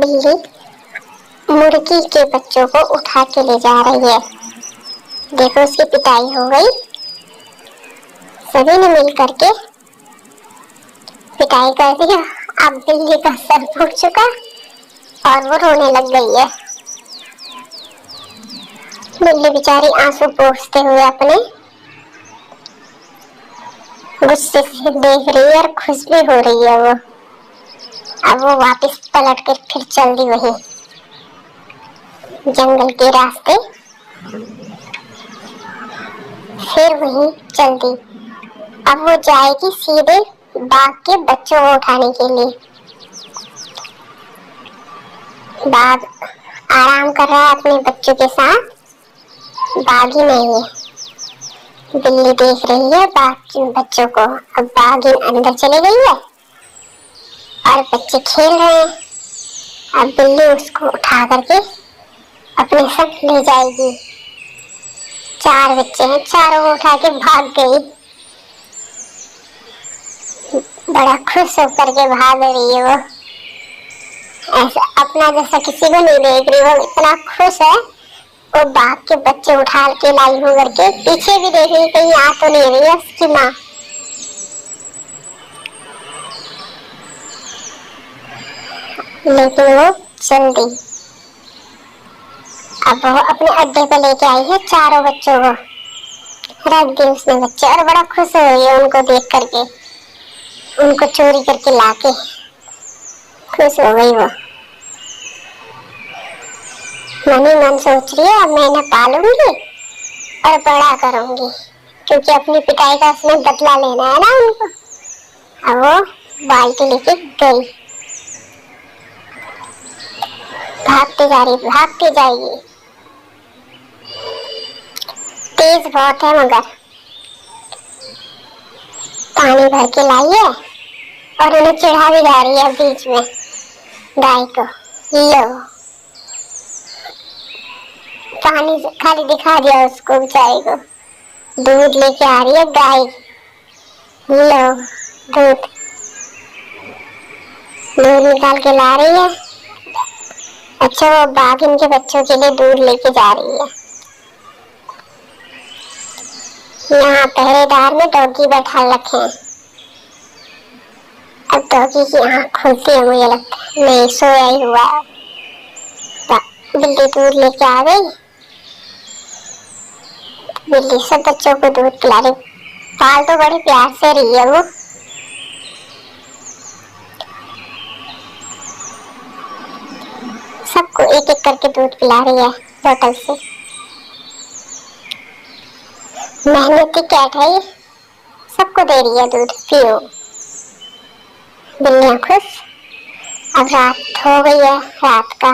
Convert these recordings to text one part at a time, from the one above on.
बिल्ली मुर्गी के बच्चों को उठा के ले जा रही है। देखो उसकी पिटाई हो गई, सभी ने मिल करके पिटाई कर दी। अब बिल्ली का सर फूट चुका और वो रोने लग गई है। बिल्ली बेचारी आंसू पोंछते हुए अपने गुस्से से देख रही है और खुश भी हो रही है वो। अब वो वापस पलट कर फिर चल दी वही जंगल के रास्ते, फिर वही चल दी। अब वो जाएगी सीधे बाघ के बच्चों को उठाने के लिए। बाघ आराम कर रहा है अपने बच्चों के साथ, बाघ ही नहीं है। बिल्ली देख रही है बाघ के बच्चों को। अब बाघ अंदर चले गई है और बच्चे खेल रहे हैं। अब बिल्ली उसको उठा करके अपने साथ ले जाएगी। 4 बच्चे हैं, चारों को उठा के भाग गई। बड़ा खुश होकर के भाग रही है वो, ऐसा अपना जैसा किसी को नहीं देख रही। वो इतना खुश है, वो बाघ के बच्चे उठा के लाई हो करके पीछे भी देख रही, कहीं आ तो नहीं रही है उसकी माँ। लेकिन वो चल दी। अब वो अपने अड्डे पे लेके आई है चारों बच्चों को, रख दी उसने बच्चे, और बड़ा खुश हो रही है उनको देख करके, उनको चोरी करके लाके खुश हो गई वो। मन ही मन सोच रही है अब मैं इन्हें पालूंगी और बड़ा करूंगी, क्योंकि अपनी पिटाई का उसने बदला लेना है ना उनको। अब वो बाल्टी लेके गई, भागती जा रही, भागती जाएगी। तेज बहुत है मगर पानी भर के लाई है और उन्हें चढ़ा भी जा रही है बीच में गाय को। लो पानी से खाली दिखा दिया उसको बेचारी को, दूध लेके आ रही है गाय। लो दूध, दूध निकाल के ला रही है। अच्छा वो बाघ इनके बच्चों के लिए दूध लेके जा रही है। यहाँ पहरेदार में डॉगी बैठा रखे हैं। अब डॉगी की आँख खुलती है, मुझे लगता है नहीं सोया ही हुआ है। बिल्ली दूध लेके आ गई, बिल्ली सब बच्चों को दूध पिला रही। पाल तो बड़े प्यार से रही है वो। सबको एक एक करके दूध पिला रही है बोतल से। मेहनती कैट है ये, सबको दे रही है दूध, पियो। बिल्लियां खुश। अब रात हो गई है, रात का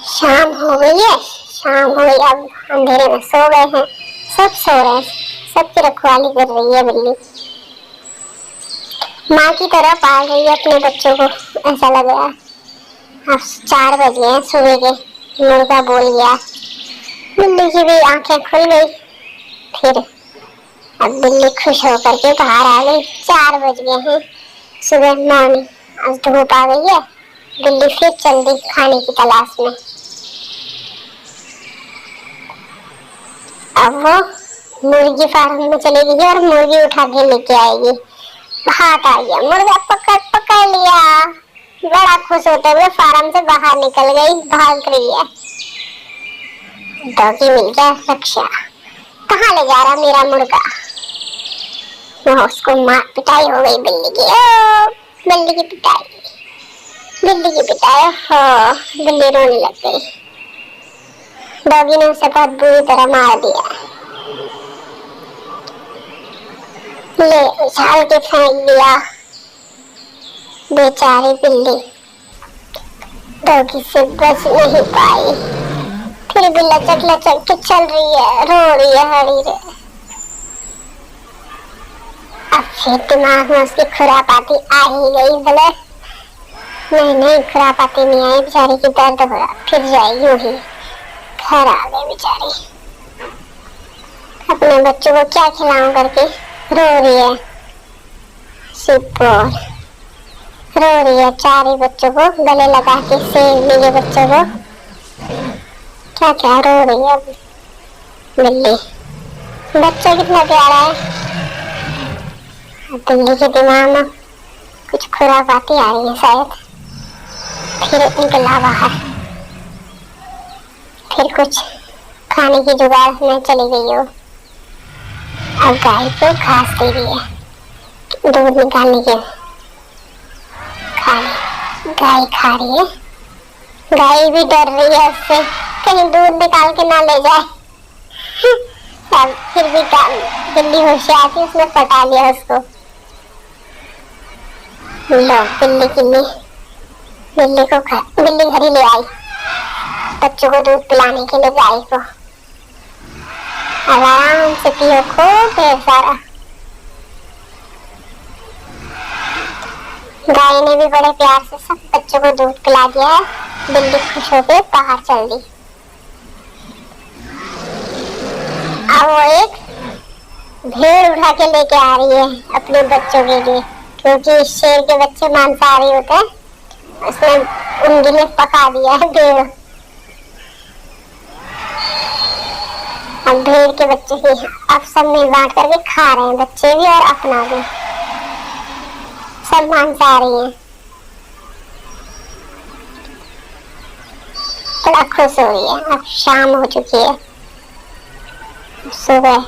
शाम हो गई है, शाम हो गई। अब अंधेरे में सो गए हैं, सब सो रहे हैं, सबकी रखवाली कर रही है बिल्ली। माँ की तरह पाल रही है अपने बच्चों को, ऐसा लग रहा है। अब 4 बज गए हैं सुबह के, मुर्गा बोल गया, बिल्ली की भी आंखें खुल गई। फिर अब बिल्ली खुश होकर के बाहर आ गई। 4 बज गए हैं सुबह मॉर्निंग, आज धूप आ गई है। बिल्ली फिर चल दी खाने की तलाश में। अब वो मुर्गी फार्म में चलेगी और मुर्गी उठा के लेके आएगी। हाथ आ गया, मुर्गा पकड़ लिया। बड़ा खुश होते हुए फार्म से बाहर निकल गई, भाग रही है। डॉगी मिल गया रक्षा। कहाँ ले जा रहा मेरा मुर्गा? उसको मार पिटाई हो गई बिल्ली की। ओ बिल्ली की पिटाई, बिल्ली की पिटाई। हो बिल्ली रोने लग गई। डॉगी ने उसे बहुत बुरी तरह मार दिया, ले उछाल के फेंक दिया। बेचारी बिल्ली डॉगी से बच नहीं पाई। फिर भी लचक लचक के चल रही है, रो रही है हरी रे। अब फिर दिमाग में उसकी खुरापाती आ ही गई। बोले नहीं खुरापाती नहीं आई, बेचारी की दर्द हो रहा, फिर जाएगी वही। घर आ गई बेचारी, अपने बच्चों को क्या खिलाऊं करके रो रही है। रो रही है, चार ही बच्चों को गले लगा के सेव लिए बच्चों को। क्या क्या रो रही है बिल्ली। बच्चा कितना प्यारा है। बिल्ली के दिमाग में कुछ खुराफाती आ रही है शायद, फिर निकला बाहर। फिर कुछ खाने की जुगाड़ में चली गई हो। अब गाय को घास दे रही है, दूध निकालने के। गाय खा रही है। गाय भी डर रही है उससे, कहीं दूध निकाल के ना ले जाए। अब फिर भी बिल्ली होशियार थी, उसने पटा लिया उसको। लो बिल्ली घर ही ले आई बच्चों को दूध पिलाने के लिए। गाय को आराम से पियो खूब ढेर सारा। गाय ने भी बड़े प्यार से सब बच्चों को दूध पिला दिया है। बिल्ली खुश होकर बाहर चल दी। अब वो एक भेड़ उठा के लेके आ रही है अपने बच्चों के लिए, क्योंकि शेर के बच्चे मांसाहारी होते हैं। उसने उंगली में पका दिया है भेड़। अब भेड़ के बच्चे ही अब सब मिल बांट करके खा रहे हैं, बच्चे भी और अपना भी। सब मांसाहारी हैं। बड़ा खुश हो रही है। अब शाम हो चुकी है, सुबह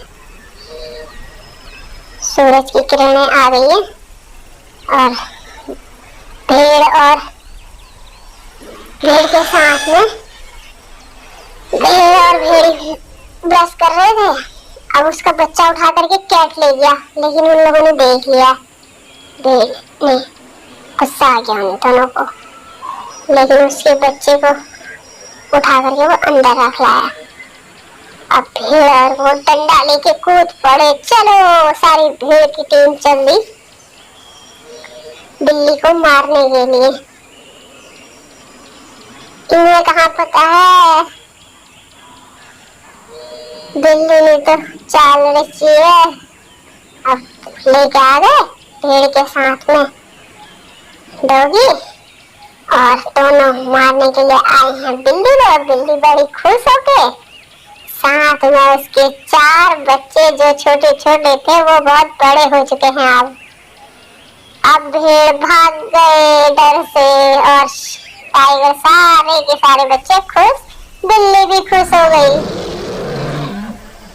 सूरज की किरणें आ गई है और भेड़ के साथ में भेड़ और भेड़ी ब्रश कर रहे थे। अब उसका बच्चा उठा करके कैट ले गया, लेकिन उन लोगों ने देख लिया। नहीं, गुस्सा आ गया उन दोनों को, लेकिन उसके बच्चे को उठा करके वो अंदर रख लाया। अब भेड़ और वो डंडा लेके कूद पड़े। चलो, सारी भेड़ की टीम चल दी बिल्ली को मारने के लिए। इन्हें कहाँ पता है बिल्ली ने तो चाल रची है। अब लेके आ गए भेड़ के साथ में डॉगी, और दोनों मारने के लिए आए हैं बिल्ली को। और बिल्ली बड़ी खुश होके साथ में उसके 4 बच्चे जो छोटे छोटे थे वो बहुत बड़े हो चुके हैं। अब भेड़ भाग गए डर से, और टाइगर सारे के सारे बच्चे खुश, बिल्ली भी खुश हो गई।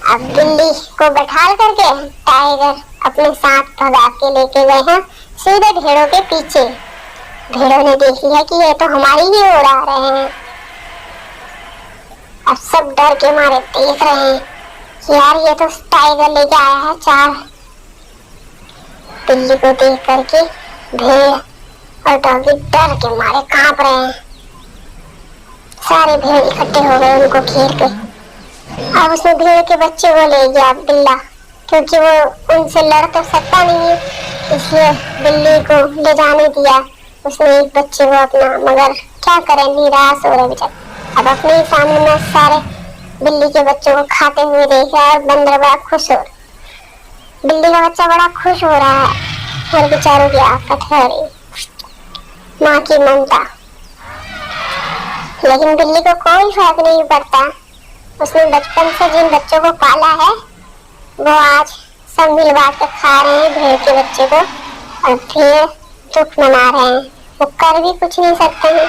अब बिल्ली को बैठा करके टाइगर अपने साथ भगा के लेके गए हैं सीधे भेड़ों के पीछे। भेड़ों ने देख लिया कि ये तो हमारी ही उड़ा रहे हैं। अब सब डर के मारे देख रहे हैं कि यार ये तो टाइगर लेके आया है 4। बिल्ली को देख करके भेड़ और डॉगी डर के मारे कांप रहे हैं। सारे भेड़ इकट्ठे हो गए उनको घेर के। अब उसने भेड़ के बच्चे को ले गया बिल्ला, क्योंकि वो उनसे लड़ तो सकता नहीं है, इसलिए बिल्ली को ले जाने दिया उसने एक बच्चे को अपना। मगर क्या करें, निराश हो रहे बेचारे। अब अपने ही सामने में सारे बिल्ली के बच्चों को खाते हुए देखा और बंदर बड़ा खुश हो। बिल्ली का बच्चा बड़ा खुश हो रहा है और बेचारों की आफत है माँ की ममता। लेकिन बिल्ली को कोई फर्क नहीं पड़ता। उसने बचपन से जिन बच्चों को पाला है वो आज सब मिल बांट के खा रहे हैं भेड़ के बच्चे को, और भेड़ दुख मना रहे हैं। वो कर भी कुछ नहीं सकते हैं।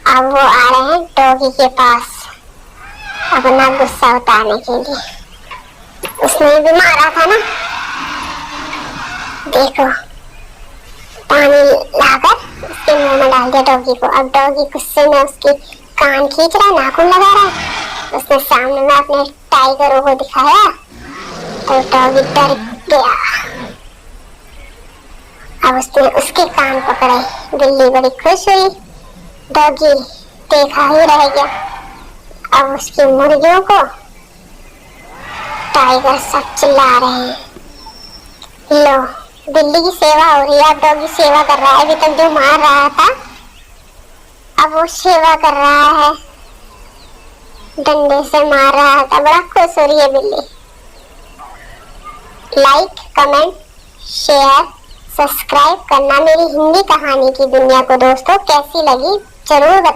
अब वो आ रहे हैं डॉगी के पास अपना गुस्सा उतारने के लिए। उसने भी मारा था ना, देखो पानी लाकर उसके मुंह में डाल दिया डॉगी को। अब डॉगी गुस्से में उसकी कान खींच रहा है, नाखून लगा रहा है। उसने सामने में अपने टाइगर को दिखाया तो डॉगी डर गया। अब उसने उसके कान पकड़े। बिल्ली बड़ी खुश हुई, डॉगी देखा ही रह गया। अब उसकी मुर्गियों को टाइगर सब चिल्ला रहे हैं। लो, बिल्ली की सेवा हो रही है। अब डॉगी सेवा कर रहा है। अभी तक जो मार रहा था अब वो सेवा कर रहा है, डंडे से मार रहा था। बड़ा खुश हो रही है बिल्ली। लाइक, कमेंट, शेयर, सब्सक्राइब करना। मेरी हिंदी कहानी की दुनिया को दोस्तों कैसी लगी जरूर बताना।